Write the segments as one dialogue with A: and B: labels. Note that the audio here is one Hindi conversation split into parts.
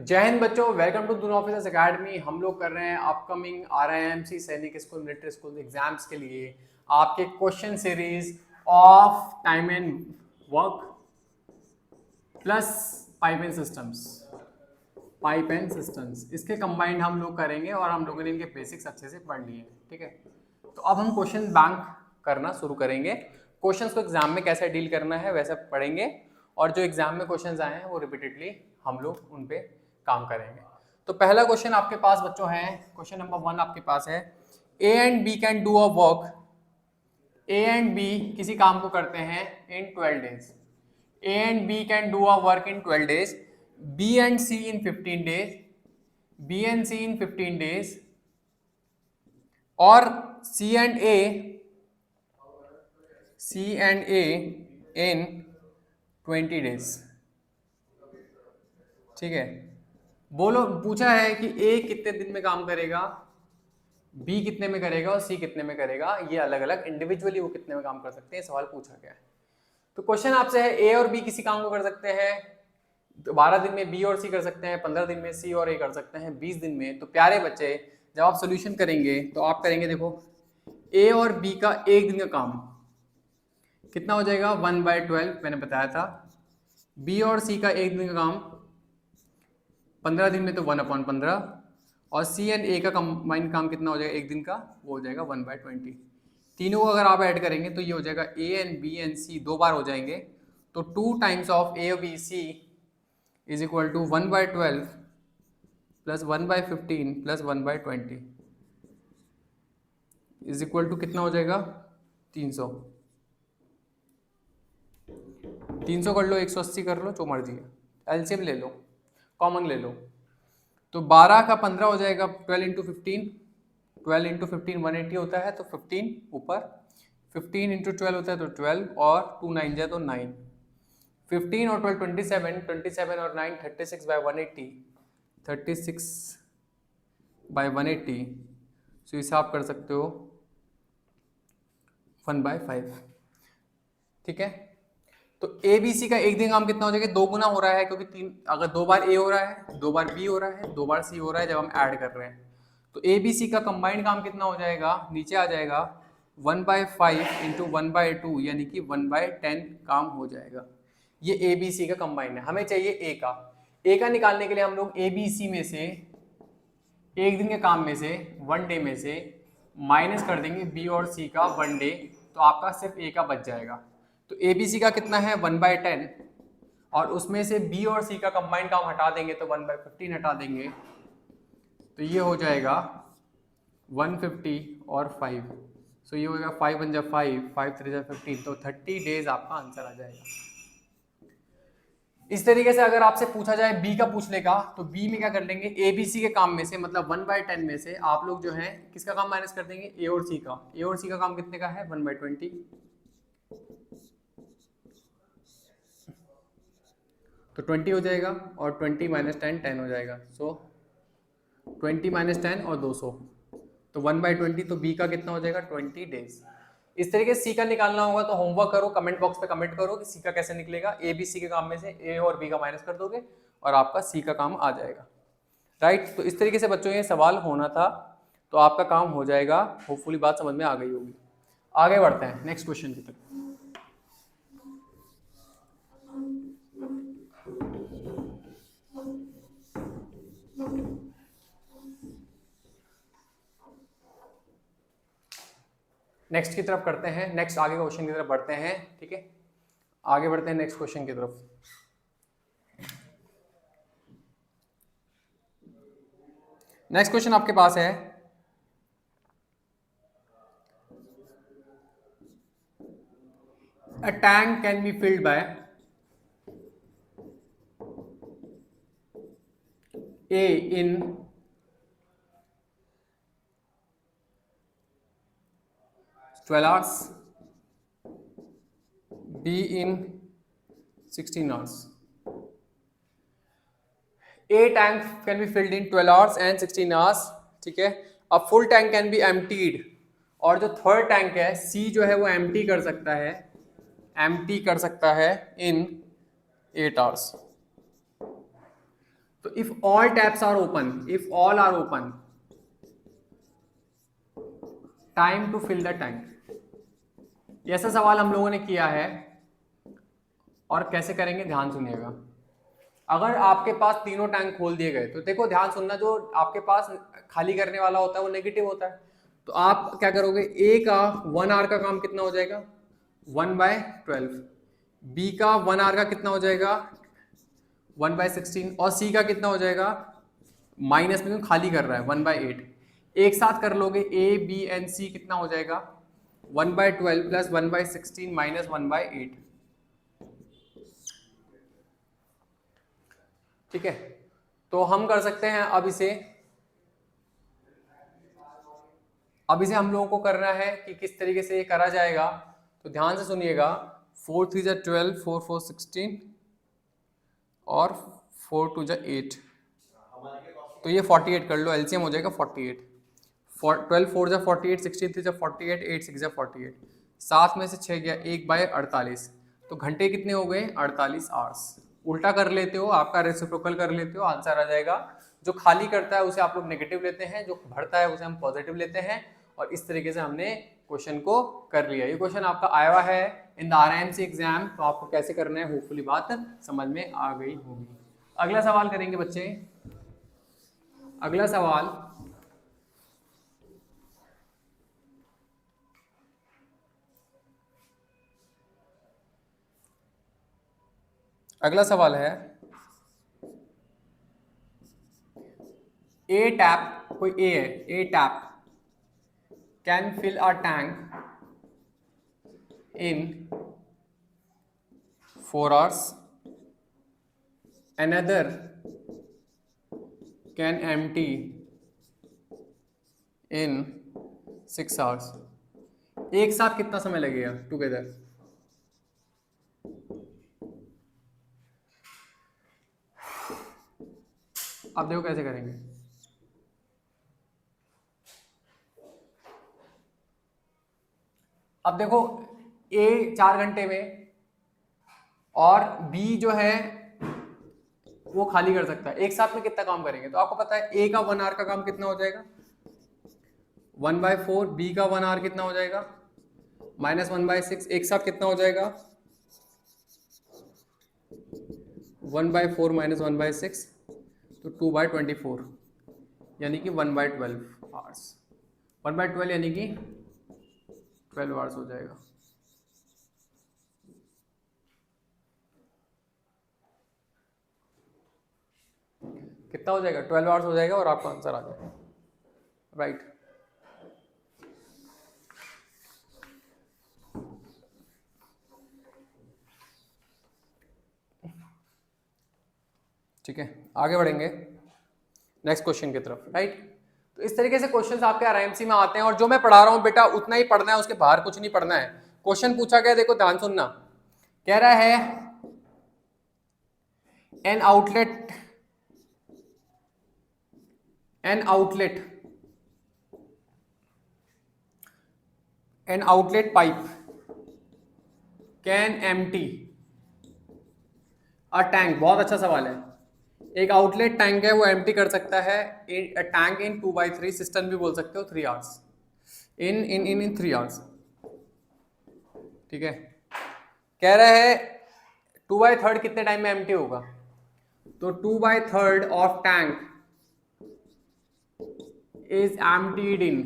A: जय हिंद बच्चों, welcome to Doon officers academy. हम लोग कर रहे हैं upcoming RIMC Sainik school military school exams के लिए आपके question series of time and work plus pipe and cisterns इसके कंबाइंड हम लोग करेंगे और हम लोगों ने इनके बेसिक्स अच्छे से पढ़ लिए। ठीक है, तो अब हम क्वेश्चन बैंक करना शुरू करेंगे। क्वेश्चंस को एग्जाम में कैसे डील करना है वैसा पढ़ेंगे और जो एग्जाम में क्वेश्चंस आए हैं वो रिपीटेडली हम लोग उन पे काम करेंगे। तो पहला क्वेश्चन आपके पास बच्चों है, क्वेश्चन नंबर 1 आपके पास है, A and B can do a work. A and B किसी काम को करते हैं in 12 days. A and B can do a work in 12 days, B and C in 15 days, B and C in 15 days और C and A in 20 days. ठीक है, बोलो, पूछा है कि ए कितने दिन में काम करेगा, बी कितने में करेगा और सी कितने में करेगा। ये अलग अलग इंडिविजुअली वो कितने में काम कर सकते हैं, सवाल पूछा गया है। तो क्वेश्चन आपसे है ए और बी किसी काम को कर सकते हैं 12 दिन में, बी और सी कर सकते हैं 15 दिन में, सी और ए कर सकते हैं 20 दिन में। तो प्यारे बच्चे, जब आप सोल्यूशन करेंगे तो आप करेंगे, देखो ए और बी का एक दिन का काम कितना हो जाएगा 1/12, मैंने बताया था। बी और सी का एक दिन का काम 15 दिन में तो 1/15 और सी एंड ए का कंबाइंड काम कितना हो जाएगा एक दिन का, वो हो जाएगा 1/20। तीनों को अगर आप ऐड करेंगे तो ये हो जाएगा ए एंड बी एंड सी दो बार हो जाएंगे, तो 2 टाइम्स ऑफ ए और B C is equal to 1/12 plus 1/15 plus 1/20 is equal to कितना हो जाएगा 300। 300 कर लो, 180 कर लो, जो मर्जी है, एलसीएम ले लो, कॉमन ले लो। तो 12 का 15 हो जाएगा 12 इंटू 15, 12 इंटू 15 180 होता है, तो 15 ऊपर, 15 इंटू 12 होता है तो 12 और 2 9 जाए तो 9, 15 और 12 27, 27 और 9 36/180, 36/180। सो हिसाब कर सकते हो 1/5। ठीक है, तो ए बी सी का एक दिन काम कितना हो जाएगा, 2 गुना हो रहा है क्योंकि 3, अगर 2 बार ए हो रहा है, 2 बार बी हो रहा है, 2 बार सी हो रहा है जब हम ऐड कर रहे हैं, तो ए बी सी का कंबाइंड काम कितना हो जाएगा, नीचे आ जाएगा 1/5 इंटू 1/2 यानी कि 1/10 काम हो जाएगा। ये ए बी सी का कंबाइंड है। हमें चाहिए ए का। ए का निकालने के लिए हम लोग ए बी सी में से एक दिन के काम में से 1 डे में से माइनस कर देंगे बी और सी का 1 डे, तो आपका सिर्फ ए का बच जाएगा। तो ए बी सी का कितना है 1/10 और उसमें से बी और सी का कंबाइंड काम हटा देंगे तो 1/15 हटा देंगे, तो ये हो जाएगा 150 और 5, सो ये होगा 5 1 जा 5, 5 3 जा 15, तो 30 डेज आपका आंसर आ जाएगा। इस तरीके से अगर आपसे पूछा जाए बी का पूछने का, तो बी में क्या कर लेंगे, ए बी सी के काम में से मतलब 1/10 में से आप लोग जो है किसका काम माइनस कर देंगे, ए और सी का। ए और सी का काम कितने का है 1/20, तो 20 हो जाएगा और 20 - 10 10 हो जाएगा, सो 20 - 10 और 200, तो 1/20, तो बी का कितना हो जाएगा 20 डेज। इस तरीके से सी का निकालना होगा, तो होमवर्क करो, कमेंट बॉक्स पे कमेंट करो कि सी का कैसे निकलेगा। ए बी सी के काम में से ए और बी का माइनस कर दोगे और आपका सी का काम आ जाएगा। राइट, तो इस तरीके से बच्चों ये सवाल होना था, तो आपका काम हो जाएगा। होपफुली बात समझ में आ गई होगी। आगे बढ़ते हैं नेक्स्ट क्वेश्चन की तरफ। नेक्स्ट की तरफ करते हैं, नेक्स्ट आगे क्वेश्चन की तरफ बढ़ते हैं। ठीक है, आगे बढ़ते हैं नेक्स्ट क्वेश्चन की तरफ। नेक्स्ट क्वेश्चन आपके पास है, a tank can be filled by A in 12 hours, B in 16 hours. A tank can be filled in 12 hours and 16 hours. ठीक है, a full tank can be emptied, और जो थर्ड टैंक है C जो है वो एम्प्टी कर सकता है in 8 hours. तो if all taps are open, if all are open, time to fill the tank. ऐसा सवाल हम लोगों ने किया है, और कैसे करेंगे ध्यान सुनिएगा। अगर आपके पास तीनों टैंक खोल दिए गए, तो देखो ध्यान सुनना, जो आपके पास खाली करने वाला होता है वो नेगेटिव होता है, तो आप क्या करोगे, ए का 1 आवर का काम कितना हो जाएगा, 1/12, बी का 1 आवर का कितना हो जाएगा, 1/16, और सी का कितना हो जाएगा, माइनस में खाली कर रहा है 1/8। एक साथ कर लोगे, ए बी एंड सी कितना हो जाएगा, 1/12 प्लस 1/16 माइनस 1/8। ठीक है, तो हम कर सकते हैं अब इसे हम लोगों को करना है कि किस तरीके से ये करा जाएगा। तो ध्यान से सुनिएगा, 4 3 जा 12, 4 4 16 और 4 2 जा 8, तो ये 48 कर लो, एलसीएम हो जाएगा 48। 12 4 जा 48, 16 3 जा 48, 8 6 जा 48, 7 में से 6 गया 1/48, तो घंटे कितने हो गए, 48 आवर्स। उल्टा कर लेते हो, आपका रेसिप्रोकल कर लेते हो, आंसर आ जाएगा। जो खाली करता है उसे आप लोग नेगेटिव लेते हैं, जो भरता है उसे हम पॉजिटिव लेते हैं, और इस तरीके से हमने क्वेश्चन को कर लिया। ये क्वेश्चन आपका आया हुआ है इन द आरआईएमसी एग्जाम, तो आपको कैसे करना है होपफुली बात समझ में आ गई होगी। अगला सवाल करेंगे बच्चे। अगला सवाल, है ए टैप, कोई ए है, A tap can fill a tank in 4 hours, another can empty in 6 hours। एक साथ कितना समय लगेगा टुगेदर, अब देखो कैसे करेंगे। अब देखो ए 4 घंटे में और बी जो है वो खाली कर सकता है, एक साथ में कितना काम करेंगे। तो आपको पता है ए का 1 आवर का काम कितना हो जाएगा, 1/4, बी का 1 आवर कितना हो जाएगा, माइनस 1/6, एक साथ कितना हो जाएगा, 1/4 माइनस 1/6, तो 2/24, यानी कि 1/12 आवर्स। 1/12 यानी कि 12 आवर्स हो जाएगा। कितना हो जाएगा, 12 आवर्स हो जाएगा, और आपका आंसर आ जाएगा, राइट। ठीक है, आगे बढ़ेंगे नेक्स्ट क्वेश्चन की तरफ, राइट। तो इस तरीके से क्वेश्चंस आपके आरआईएमसी में आते हैं, और जो मैं पढ़ा रहा हूं बेटा उतना ही पढ़ना है, उसके बाहर कुछ नहीं पढ़ना है। क्वेश्चन पूछा गया, देखो ध्यान सुनना, कह रहा है an outlet pipe can empty a tank. बहुत अच्छा सवाल है। एक आउटलेट टैंक है, वो एम्प्टी कर सकता है टैंक इन 2/3, सिस्टम भी बोल सकते हो, 3 आवर्स, इन 3 आवर्स। ठीक है, कह रहा है 2/3 कितने टाइम में एम्प्टी होगा, तो 2/3 of tank is emptied in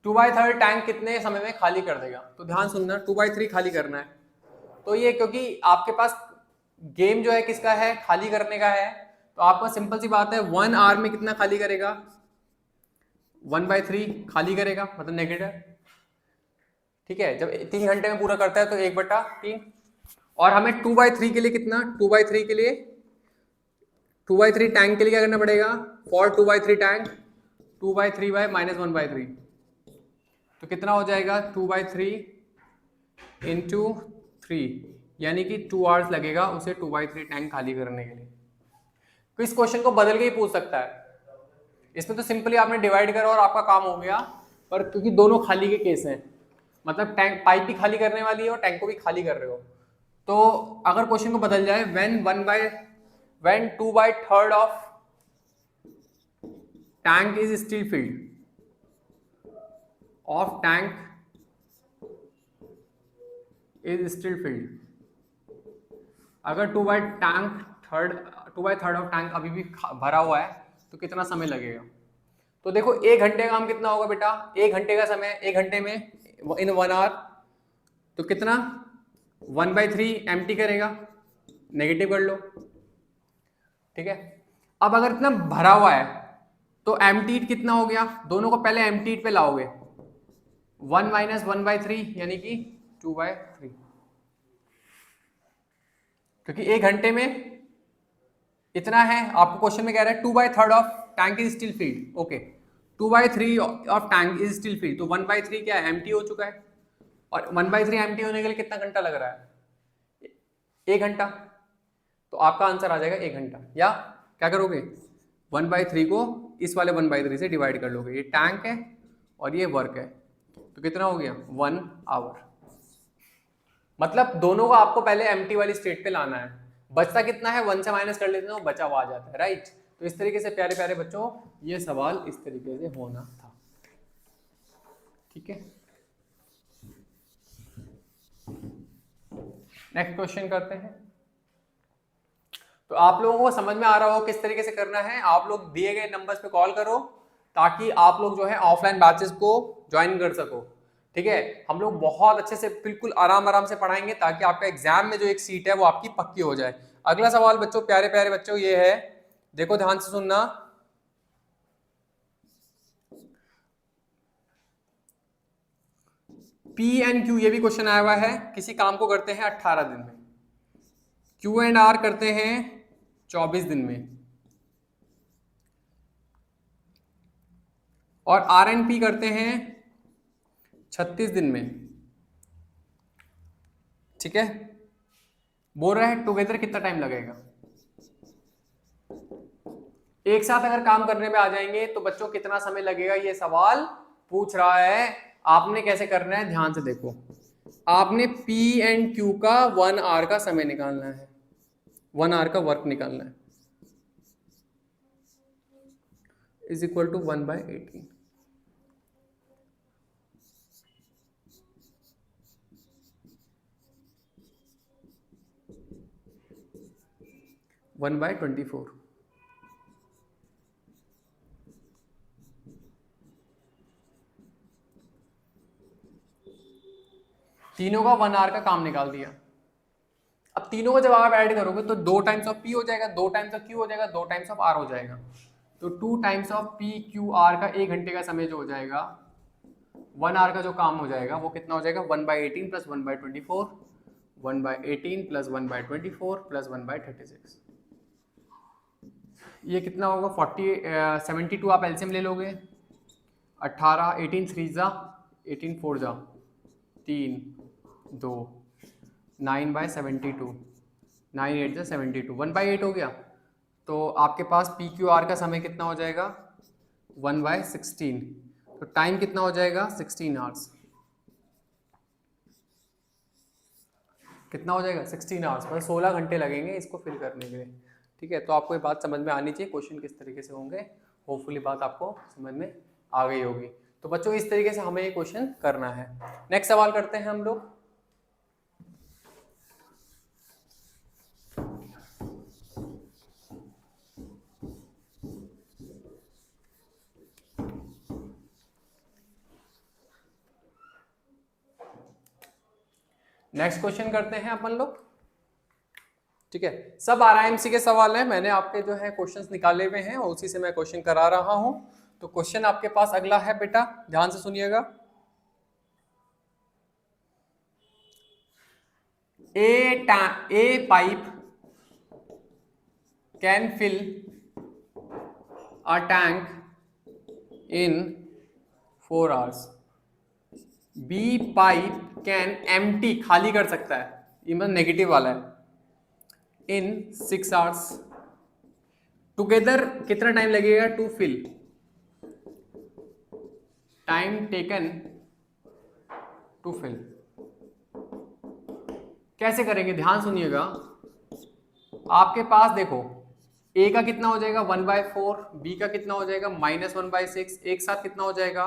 A: 2/3 tank कितने समय में खाली कर देगा। तो ध्यान सुनना, 2/3 खाली करना है, तो ये क्योंकि आपके पास गेम जो है किसका है, खाली करने का है, तो आपका सिंपल सी बात है 1 आवर में कितना खाली करेगा, 1/3 खाली करेगा, मतलब नेगेटिव। ठीक है, जब 3 घंटे में पूरा करता है तो 1/3, और हमें 2/3 के लिए कितना, 2/3 के लिए 2/3 टैंक के लिए क्या करना पड़ेगा, फॉर 2/3 टैंक 2/3 बाय माइनस 1/3, तो कितना हो जाएगा 2/3 इंटू 3, यानी कि 2 आवर्स लगेगा उसे 2/3 टैंक खाली करने के लिए। तो इस क्वेश्चन को बदल के ही पूछ सकता है, इसमें तो सिंपली आपने डिवाइड करा और आपका काम हो गया, पर क्योंकि दोनों खाली के केस हैं, मतलब टैंक पाइप भी खाली करने वाली है और टैंक को भी खाली कर रहे हो, तो अगर क्वेश्चन को बदल जाए, when 2/3 of tank is still field, अगर 2/3 ऑफ टैंक अभी भी भरा हुआ है तो कितना समय लगेगा? तो देखो 1 घंटे का काम कितना होगा बेटा, 1 घंटे का समय, 1 घंटे में इन 1 आवर, तो कितना 1/3 एम्प्टी करेगा, नेगेटिव कर लो, ठीक है। अब अगर इतना भरा हुआ है तो एम्प्टीड कितना हो गया, दोनों को पहले एम्प्टीड पे लाओगे, 1 - 1/3 यानी कि 2/3, क्योंकि 1 घंटे में इतना है। आपको क्वेश्चन में कह रहा है 2/3 of tank is still field, okay, 2/3 of tank is still field, तो 1/3 क्या है, एम्प्टी हो चुका है, और 1/3 एम्प्टी होने के लिए कितना घंटा लग रहा है, 1 घंटा, तो आपका आंसर आ जाएगा 1 घंटा। या क्या करोगे, 1/3 को इस वाले 1/3 से डिवाइड कर लोगे, ये टैंक है और ये वर्क है, तो कितना हो गया 1 आवर। मतलब दोनों को आपको पहले एम्प्टी वाली स्टेट पे लाना है, बचता कितना है 1 से माइनस कर लेते हैं, बचा हुआ आ जाता है, राइट। तो इस तरीके से प्यारे प्यारे बच्चों ये सवाल इस तरीके से होना था, ठीक है। नेक्स्ट क्वेश्चन करते हैं। तो आप लोगों को समझ में आ रहा हो किस तरीके से करना है, आप लोग दिए गए नंबर्स पे कॉल करो ताकि आप लोग जो है ऑफलाइन बैचेस को ज्वाइन कर सको, ठीक है। हम लोग बहुत अच्छे से बिल्कुल आराम आराम से पढ़ाएंगे ताकि आपका एग्जाम में जो एक सीट है वो आपकी पक्की हो जाए। अगला सवाल बच्चों, प्यारे प्यारे बच्चों, ये है, देखो ध्यान से सुनना, P&Q, ये भी क्वेश्चन आया हुआ है, किसी काम को करते हैं 18 दिन में, Q&R करते हैं 24 दिन में, और R&P करते हैं 36 दिन में, ठीक है। बोल रहा है टुगेदर कितना टाइम लगेगा। एक साथ अगर काम करने में आ जाएंगे तो बच्चों कितना समय लगेगा, ये सवाल पूछ रहा है। आपने कैसे करना है, ध्यान से देखो, आपने P&Q का 1 आवर का समय निकालना है, 1 आवर का वर्क निकालना है, इज इक्वल टू 1/18, 1/24, तीनों का 1 आवर का काम निकाल दिया। अब तीनों को जब आप ऐड करोगे तो 2 टाइम्स ऑफ P हो जाएगा, 2 टाइम्स ऑफ Q हो जाएगा, 2 टाइम्स ऑफ R हो जाएगा, तो 2 टाइम्स ऑफ PQR का 1 घंटे का समय जो हो जाएगा, 1 आवर का जो काम हो जाएगा वो कितना हो जाएगा, 1/18 + 1/24, 1/18 + 1/24 + 1/36, ये कितना होगा 72 आप एलसीएम ले लोगे, 18, 18 3 जा 18 4 जा 3 2, 9/72, 9 8 जा 72, 1/8 हो गया। तो आपके पास PQR का समय कितना हो जाएगा 1/16, तो टाइम कितना हो जाएगा 16 आवर्स, कितना हो जाएगा 16 आवर्स, मतलब 16 घंटे लगेंगे इसको फिल करने के लिए, ठीक है। तो आपको ये बात समझ में आनी चाहिए, क्वेश्चन किस तरीके से होंगे, होपफुली बात आपको समझ में आ गई होगी। तो बच्चों इस तरीके से हमें ये क्वेश्चन करना है। नेक्स्ट सवाल करते हैं हम लोग। नेक्स्ट क्वेश्चन करते हैं अपन लोग, ठीक है। सब RIMC के सवाल हैं, मैंने आपके जो है क्वेश्चंस निकाले हुए हैं और उसी से मैं क्वेश्चन करा रहा हूं। तो क्वेश्चन आपके पास अगला है बेटा, ध्यान से सुनिएगा, A pipe can fill a tank in 4 hours, B pipe can empty, खाली कर सकता है, ये मतलब नेगेटिव वाला है, in 6 hours, टुगेदर कितना टाइम लगेगा to fill, time taken to fill, कैसे करेंगे, ध्यान सुनिएगा। आपके पास देखो a का कितना हो जाएगा 1/4, b का कितना हो जाएगा -1/6, एक साथ कितना हो जाएगा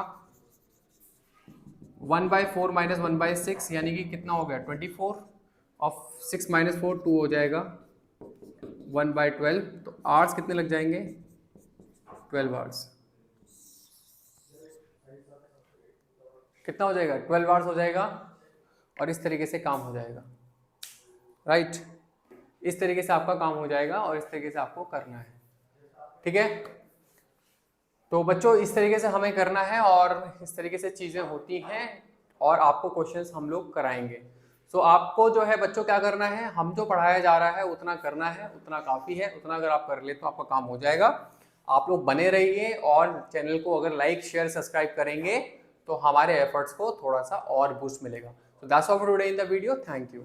A: 1/4 - 1/6, यानी कि कितना हो गया 24, और 6 - 4 2 हो जाएगा 1/12। तो आवर्स कितने लग जाएंगे 12 आवर्स। कितना हो जाएगा 12 आवर्स हो जाएगा, और इस तरीके से काम हो जाएगा, राइट। इस तरीके से आपका काम हो जाएगा और इस तरीके से आपको करना है, ठीक है। तो बच्चों इस तरीके से हमें करना है और इस तरीके से चीज़ें होती हैं और आपको क्वेश्चंस हम लोग कराएंगे। सो आपको जो है बच्चों क्या करना है, हम जो पढ़ाया जा रहा है उतना करना है, उतना काफ़ी है, उतना अगर आप कर ले तो आपका काम हो जाएगा। आप लोग बने रहिए और चैनल को अगर लाइक शेयर सब्सक्राइब करेंगे तो हमारे एफर्ट्स को थोड़ा सा और बूस्ट मिलेगा। So that's all for today in the video. Thank you.